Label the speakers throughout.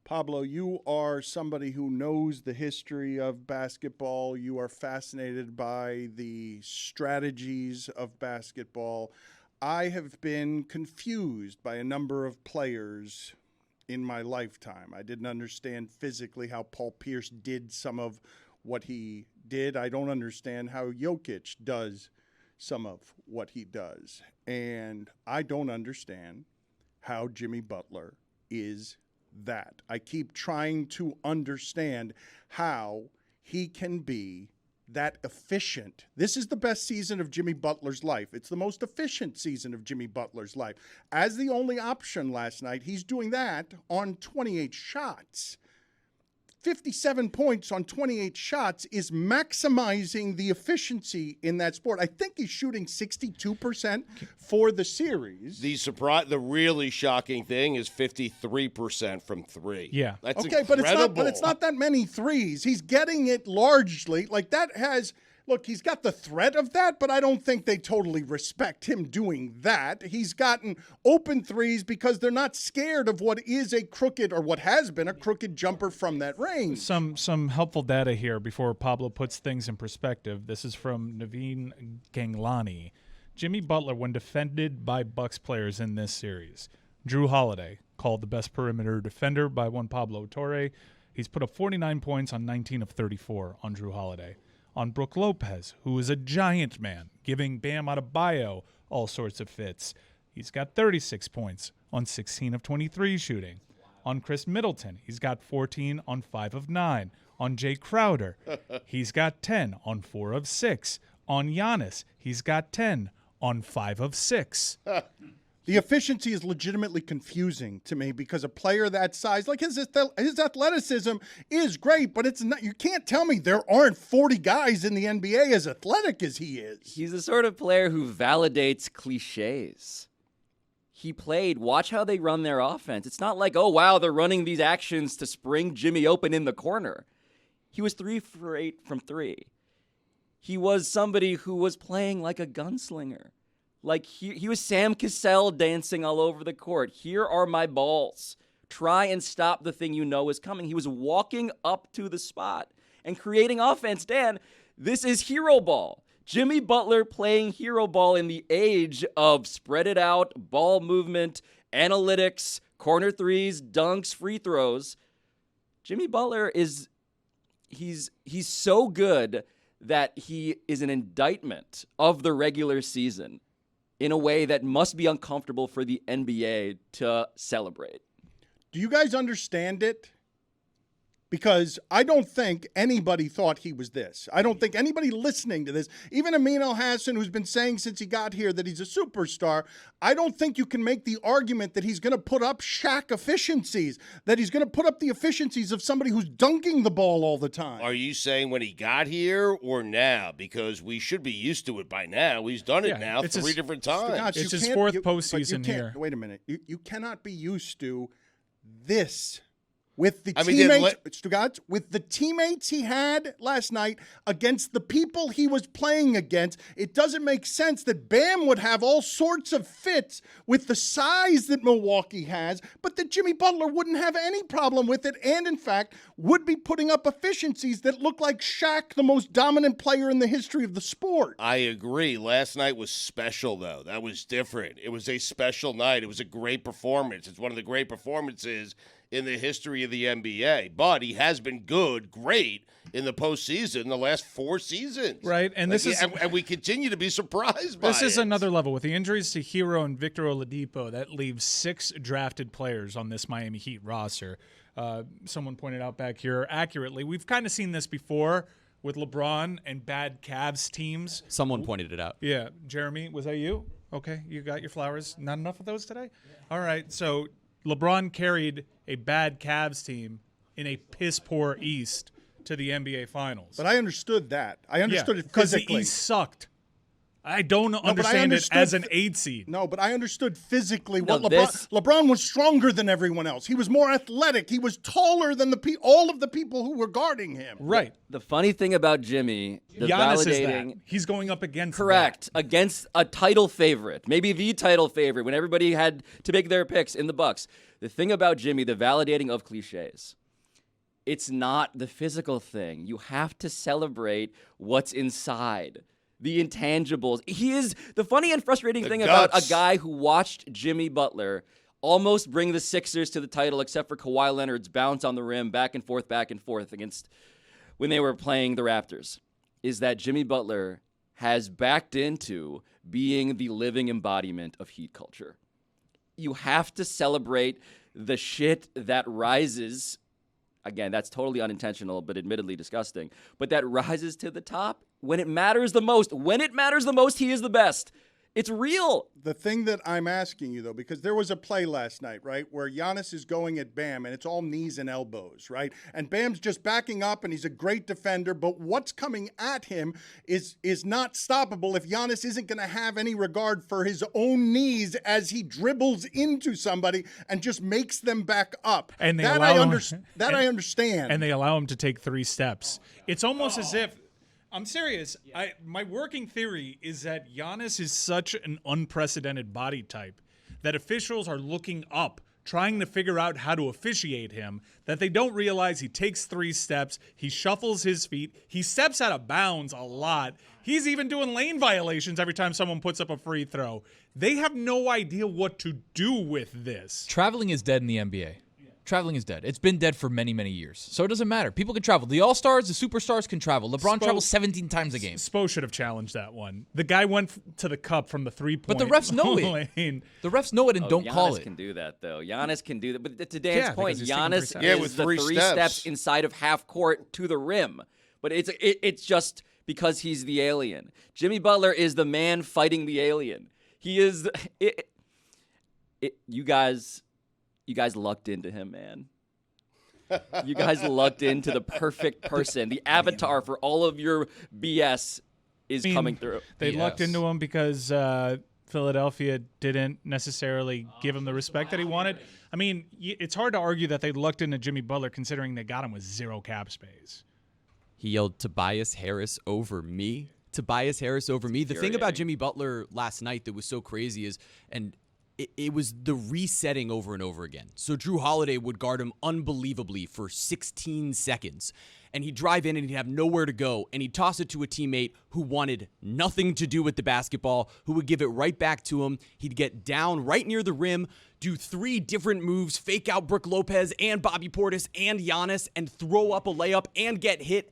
Speaker 1: Pablo, you are somebody who knows the history of basketball. You are fascinated by the strategies of basketball. I have been confused by a number of players in my lifetime. I didn't understand physically how Paul Pierce did some of what he did. I don't understand how Jokic does some of what he does. And I don't understand how Jimmy Butler is that. I keep trying to understand how he can be that efficient. This is the best season of Jimmy Butler's life. It's the most efficient season of Jimmy Butler's life. As the only option last night, he's doing that on 28 shots. 57 points on 28 shots is maximizing the efficiency in that sport. I think he's shooting 62% for the series.
Speaker 2: The really shocking thing is 53% from three.
Speaker 3: Yeah.
Speaker 2: That's
Speaker 1: okay,
Speaker 2: incredible.
Speaker 1: but it's not that many threes. He's getting it largely. Like that has look, he's got the threat of that, but I don't think they totally respect him doing that. He's gotten open threes because they're not scared of what is a crooked or what has been a crooked jumper from that range.
Speaker 3: Some helpful data here before Pablo puts things in perspective. This is from Naveen Ganglani. Jimmy Butler, when defended by Bucks players in this series, Drew Holiday, called the best perimeter defender by one Pablo Torre. He's put up 49 points on 19 of 34 on Drew Holiday. On Brook Lopez, who is a giant man, giving Bam Adebayo all sorts of fits. He's got 36 points on 16 of 23 shooting. On Chris Middleton, he's got 14 on 5 of 9. On Jay Crowder, he's got 10 on 4 of 6. On Giannis, he's got 10 on 5 of 6.
Speaker 1: The efficiency is legitimately confusing to me because a player that size, like his athleticism is great, but it's not. You can't tell me there aren't 40 guys in the NBA as athletic as he is.
Speaker 4: He's the sort of player who validates cliches. He played, watch how they run their offense. It's not like, oh, wow, they're running these actions to spring Jimmy open in the corner. He was 3 for 8 from 3. He was somebody who was playing like a gunslinger. Like he was Sam Cassell dancing all over the court. Here are my balls. Try and stop the thing you know is coming. He was walking up to the spot and creating offense. Dan, this is hero ball. Jimmy Butler playing hero ball in the age of spread it out, ball movement, analytics, corner threes, dunks, free throws. Jimmy Butler he's so good that he is an indictment of the regular season in a way that must be uncomfortable for the NBA to celebrate.
Speaker 1: Do you guys understand it? Because I don't think anybody thought he was this. I don't think anybody listening to this, even Amin El-Hassan, who's been saying since he got here that he's a superstar, I don't think you can make the argument that he's going to put up Shaq efficiencies, that he's going to put up the efficiencies of somebody who's dunking the ball all the time.
Speaker 2: Are you saying when he got here or now? Because we should be used to it by now. He's done it now 3 different times.
Speaker 3: It's his 4th postseason here.
Speaker 1: Wait a minute. You cannot be used to this. With the teammates, Stugotz, with the teammates he had last night against the people he was playing against, it doesn't make sense that Bam would have all sorts of fits with the size that Milwaukee has, but that Jimmy Butler wouldn't have any problem with it, and in fact would be putting up efficiencies that look like Shaq, the most dominant player in the history of the sport.
Speaker 2: I agree. Last night was special, though. That was different. It was a special night. It was a great performance. It's one of the great performances in the history of the NBA, but he has been great in the postseason the last 4 seasons.
Speaker 3: Right, and
Speaker 2: and we continue to be surprised by it.
Speaker 3: This is another level. With the injuries to Hero and Victor Oladipo, that leaves 6 drafted players on this Miami Heat roster. Someone pointed out back here accurately, we've kind of seen this before with LeBron and bad Cavs teams.
Speaker 5: Someone pointed it out.
Speaker 3: Yeah, Jeremy, was that you? Okay, you got your flowers. Not enough of those today? All right, so LeBron carried a bad Cavs team in a piss-poor East to the NBA Finals.
Speaker 1: But I understood that. I understood it
Speaker 3: because
Speaker 1: physically.
Speaker 3: the East sucked. I don't understand it as an 8 seed.
Speaker 1: No, but I understood physically
Speaker 4: No,
Speaker 1: what
Speaker 4: this-
Speaker 1: LeBron was stronger than everyone else. He was more athletic. He was taller than all of the people who were guarding him.
Speaker 3: Right.
Speaker 4: The funny thing about Jimmy, the
Speaker 3: Giannis is
Speaker 4: validating.
Speaker 3: that. He's going up against
Speaker 4: Correct. Against a title favorite, maybe the title favorite, when everybody had to make their picks in the Bucks. The thing about Jimmy, the validating of cliches, it's not the physical thing. You have to celebrate what's inside, the intangibles. He is the funny and frustrating thing about
Speaker 2: guts.
Speaker 4: a guy who watched Jimmy Butler almost bring the Sixers to the title, except for Kawhi Leonard's bounce on the rim back and forth against when they were playing the Raptors, is that Jimmy Butler has backed into being the living embodiment of Heat culture. You have to celebrate the shit that rises. Again, that's totally unintentional, but admittedly disgusting. But that rises to the top when it matters the most. When it matters the most, he is the best. It's real.
Speaker 1: The thing that I'm asking you, though, because there was a play last night, right, where Giannis is going at Bam, and it's all knees and elbows, right? And Bam's just backing up, and he's a great defender, but what's coming at him is not stoppable if Giannis isn't going to have any regard for his own knees as he dribbles into somebody and just makes them back up.
Speaker 3: And they
Speaker 1: I
Speaker 3: allow
Speaker 1: understand.
Speaker 3: And they allow him to take 3 steps. It's almost as if, I'm serious, my working theory is that Giannis is such an unprecedented body type that officials are looking up, trying to figure out how to officiate him, that they don't realize he takes 3 steps, he shuffles his feet, he steps out of bounds a lot. He's even doing lane violations every time someone puts up a free throw. They have no idea what to do with this.
Speaker 5: Traveling is dead in the NBA. Traveling is dead. It's been dead for many, many years. So it doesn't matter. People can travel. The All-Stars, the superstars can travel. LeBron travels 17 times a game.
Speaker 3: Spo should have challenged that one. The guy went to the cup from the 3-point.
Speaker 5: But the refs know it. The refs know it and don't call
Speaker 4: Giannis
Speaker 5: it.
Speaker 4: can do that, though. Giannis can do that. But to Dan's point,
Speaker 3: because he's taking 3
Speaker 4: Giannis
Speaker 3: steps.
Speaker 2: Yeah,
Speaker 4: is
Speaker 2: with
Speaker 4: the
Speaker 2: 3
Speaker 4: 3
Speaker 2: steps.
Speaker 4: steps inside of half court to the rim. But it's just because he's the alien. Jimmy Butler is the man fighting the alien. He is. You guys lucked into him, man. You guys lucked into the perfect person. The avatar for all of your BS is coming through.
Speaker 3: They
Speaker 5: Yes.
Speaker 3: lucked into him because Philadelphia didn't necessarily give him the respect that he wanted. I mean, it's hard to argue that they lucked into Jimmy Butler considering they got him with 0 cap space.
Speaker 6: He yelled, Tobias Harris over me. Tobias Harris over me. The thing about
Speaker 4: infuriating.
Speaker 6: Jimmy Butler last night that was so crazy is, and it was the resetting over and over again. So Drew Holiday would guard him unbelievably for 16 seconds. And he'd drive in and he'd have nowhere to go. And he'd toss it to a teammate who wanted nothing to do with the basketball, who would give it right back to him. He'd get down right near the rim, do 3 different moves, fake out Brook Lopez and Bobby Portis and Giannis, and throw up a layup and get hit.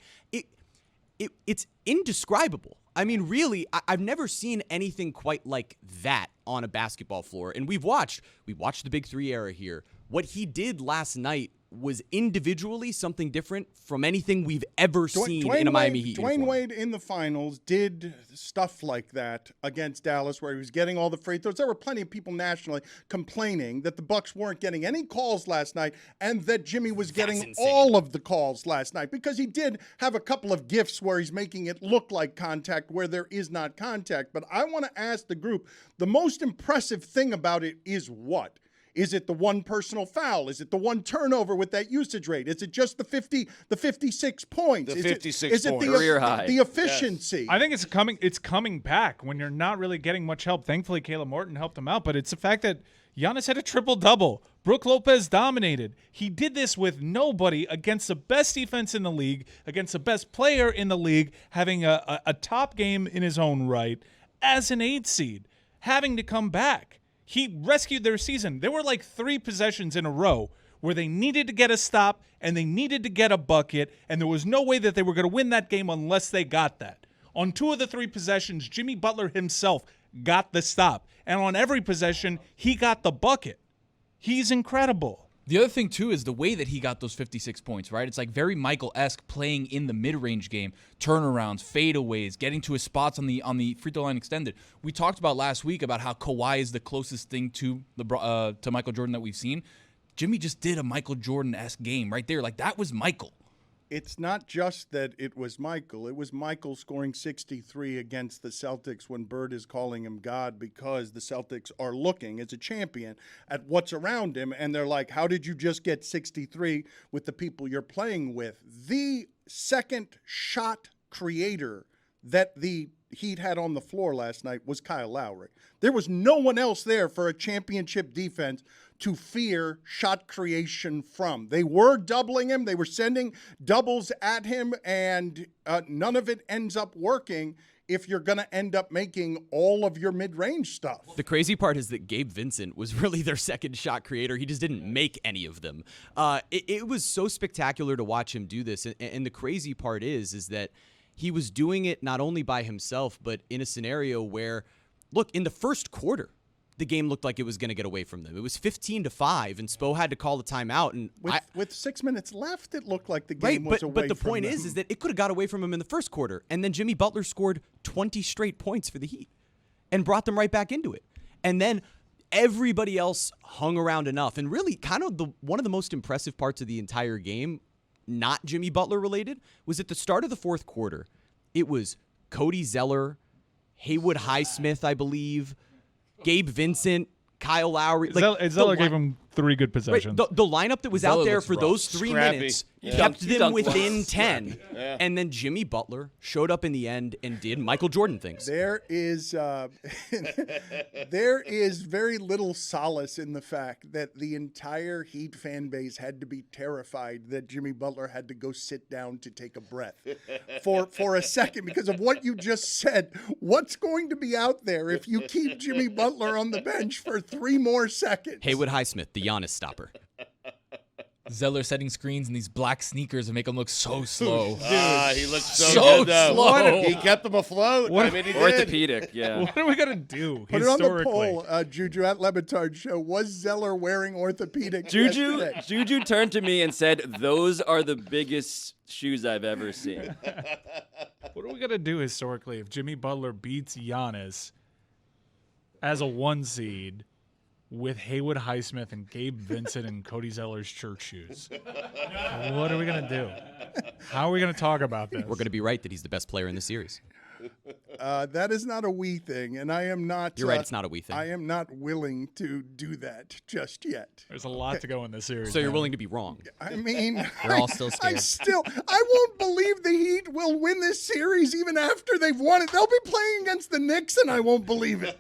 Speaker 6: It's indescribable. I mean, really, I've never seen anything quite like that on a basketball floor. And we watched the Big 3 era here. What he did last night was individually something different from anything we've ever seen in a Miami Heat
Speaker 1: Dwayne
Speaker 6: uniform.
Speaker 1: Wade in the finals did stuff like that against Dallas where he was getting all the free throws. There were plenty of people nationally complaining that the Bucks weren't getting any calls last night and that Jimmy was getting
Speaker 6: insane.
Speaker 1: all of the calls last night because he did have a couple of gifts where he's making it look like contact where there is not contact. But I want to ask the group, the most impressive thing about it is what? Is it the 1 personal foul? Is it the 1 turnover with that usage rate? Is it just the 56 points?
Speaker 2: The
Speaker 1: Is
Speaker 2: 56
Speaker 1: is it
Speaker 2: points.
Speaker 4: Career high.
Speaker 1: the efficiency?
Speaker 3: I think it's coming back when you're not really getting much help. Thankfully, Caleb Morton helped him out, but it's the fact that Giannis had a triple-double. Brook Lopez dominated. He did this with nobody against the best defense in the league, against the best player in the league, having a top game in his own right as an 8 seed, having to come back. He rescued their season. There were like 3 possessions in a row where they needed to get a stop and they needed to get a bucket, and there was no way that they were going to win that game unless they got that. On 2 of the 3 possessions, Jimmy Butler himself got the stop. And on every possession, he got the bucket. He's incredible.
Speaker 5: The other thing, too, is the way that he got those 56 points, right? It's like very Michael-esque playing in the mid-range game, turnarounds, fadeaways, getting to his spots on the free throw line extended. We talked about last week about how Kawhi is the closest thing to Michael Jordan that we've seen. Jimmy just did a Michael Jordan-esque game right there. Like, that was Michael.
Speaker 1: it's not just that it was Michael. It was Michael scoring 63 against the Celtics when Bird is calling him God, because the Celtics are looking as a champion at what's around him, and they're like, how did you just get 63 with the people you're playing with? The second shot creator that the Heat had on the floor last night was Kyle Lowry. There was no one else there for a championship defense to fear shot creation from. They were doubling him. They were sending doubles at him, and none of it ends up working if you're going to end up making all of your mid-range stuff.
Speaker 6: The crazy part is that Gabe Vincent was really their second shot creator. He just didn't make any of them. It was so spectacular to watch him do this. And the crazy part is that he was doing it not only by himself, but in a scenario where, look, in the first quarter, the game looked like it was going to get away from them. It was 15-5, and Spo had to call the timeout. And
Speaker 1: with 6 minutes left, it looked like the game was away from them.
Speaker 6: But the point is that it could have got away from him in the first quarter, and then Jimmy Butler scored 20 straight points for the Heat and brought them right back into it. And then everybody else hung around enough. And really, kind of one of the most impressive parts of the entire game, not Jimmy Butler related, was at the start of the fourth quarter. It was Cody Zeller, Haywood Highsmith, I believe, Gabe Vincent, Kyle Lowry.
Speaker 3: Zeller gave him 3 good possessions.
Speaker 6: Right, the lineup that was
Speaker 5: Zeller
Speaker 6: out there
Speaker 5: looks
Speaker 6: for
Speaker 5: rough.
Speaker 6: those 3
Speaker 2: Scrappy.
Speaker 6: minutes
Speaker 2: Yeah.
Speaker 6: kept
Speaker 4: He
Speaker 6: them
Speaker 4: dunked
Speaker 6: within
Speaker 4: well.
Speaker 6: 10.
Speaker 2: Yeah.
Speaker 6: And then Jimmy Butler showed up in the end and did Michael Jordan things.
Speaker 1: There is there is very little solace in the fact that the entire Heat fan base had to be terrified that Jimmy Butler had to go sit down to take a breath for a second because of what you just said. What's going to be out there if you keep Jimmy Butler on the bench for 3 more seconds?
Speaker 6: Haywood Highsmith, the Giannis stopper.
Speaker 5: Zeller setting screens in these black sneakers and make him look so slow.
Speaker 2: He looked so,
Speaker 5: So
Speaker 2: good, though.
Speaker 5: slow.
Speaker 2: He kept them afloat.
Speaker 3: What-
Speaker 2: I mean, he did.
Speaker 4: Orthopedic, yeah.
Speaker 3: What are we going to do
Speaker 1: Put it on the
Speaker 3: historically?
Speaker 1: poll, Juju at Le Batard Show. Was Zeller wearing orthopedic
Speaker 4: Juju
Speaker 1: yesterday?
Speaker 4: turned to me and said, "Those are the biggest shoes I've ever seen."
Speaker 3: What are we going to do historically if Jimmy Butler beats Giannis as a 1 seed with Haywood Highsmith and Gabe Vincent and Cody Zeller's church shoes? What are we going to do? How are we going to talk about this?
Speaker 6: We're going to be right that he's the best player in the series.
Speaker 1: That is not a we thing, and I am not.
Speaker 6: You're right, it's not a we thing.
Speaker 1: I am not willing to do that just yet.
Speaker 3: There's a lot to go in this series.
Speaker 6: So you're
Speaker 3: man.
Speaker 6: willing to be wrong.
Speaker 1: I mean,
Speaker 5: We're all still scared.
Speaker 1: I won't believe the Heat will win this series even after they've won it. They'll be playing against the Knicks, and I won't believe it.